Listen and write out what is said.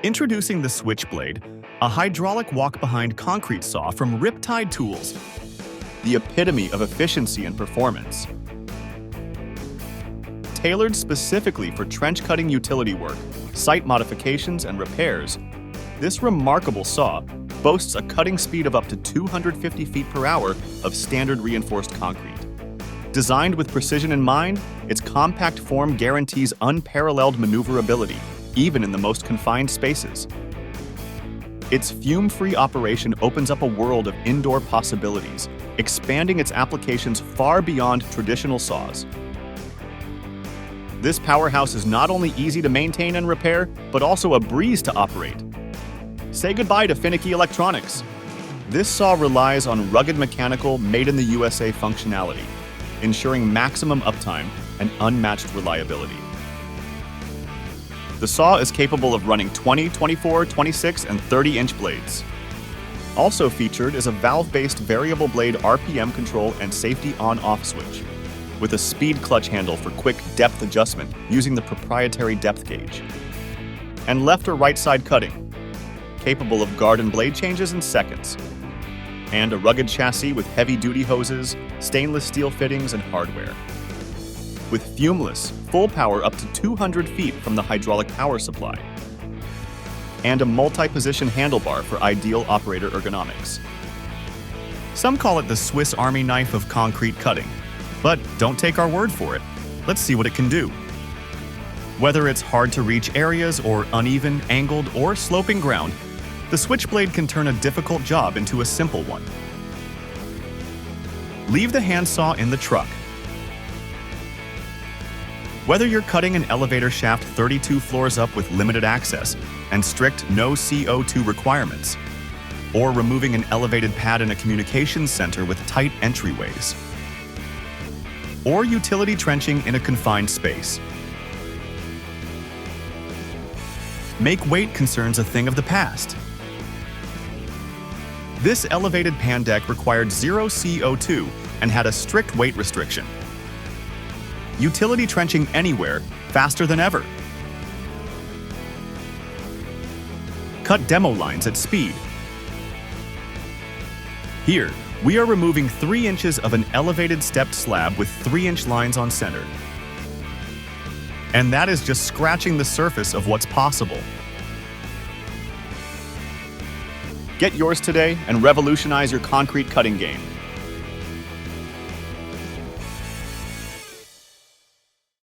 Introducing the SWITCHBLADE, a hydraulic walk-behind concrete saw from RipTide Tools, the epitome of efficiency and performance. Tailored specifically for trench-cutting utility work, site modifications, and repairs, this remarkable saw boasts a cutting speed of up to 250 feet per hour of standard reinforced concrete. Designed with precision in mind, its compact form guarantees unparalleled maneuverability, even in the most confined spaces. Its fume-free operation opens up a world of indoor possibilities, expanding its applications far beyond traditional saws. This powerhouse is not only easy to maintain and repair, but also a breeze to operate. Say goodbye to finicky electronics. This saw relies on rugged mechanical, made-in-the-USA functionality, ensuring maximum uptime and unmatched reliability. The saw is capable of running 20, 24, 26, and 30-inch blades. Also featured is a valve-based variable blade RPM control and safety on-off switch, with a speed clutch handle for quick depth adjustment using the proprietary depth gauge. And left or right side cutting, capable of guard and blade changes in seconds. And a rugged chassis with heavy-duty hoses, stainless steel fittings, and hardware. With fumeless, full power up to 200 feet from the hydraulic power supply. And a multi-position handlebar for ideal operator ergonomics. Some call it the Swiss Army knife of concrete cutting, but don't take our word for it. Let's see what it can do. Whether it's hard-to-reach areas or uneven, angled, or sloping ground, the SWITCHBLADE can turn a difficult job into a simple one. Leave the handsaw in the truck. Whether you're cutting an elevator shaft 32 floors up with limited access and strict no CO2 requirements, or removing an elevated pad in a communications center with tight entryways, or utility trenching in a confined space. Make weight concerns a thing of the past. This elevated pan deck required 0 CO2 and had a strict weight restriction. Utility trenching anywhere, faster than ever. Cut demo lines at speed. Here, we are removing 3 inches of an elevated stepped slab with 3-inch lines on center. And that is just scratching the surface of what's possible. Get yours today and revolutionize your concrete cutting game.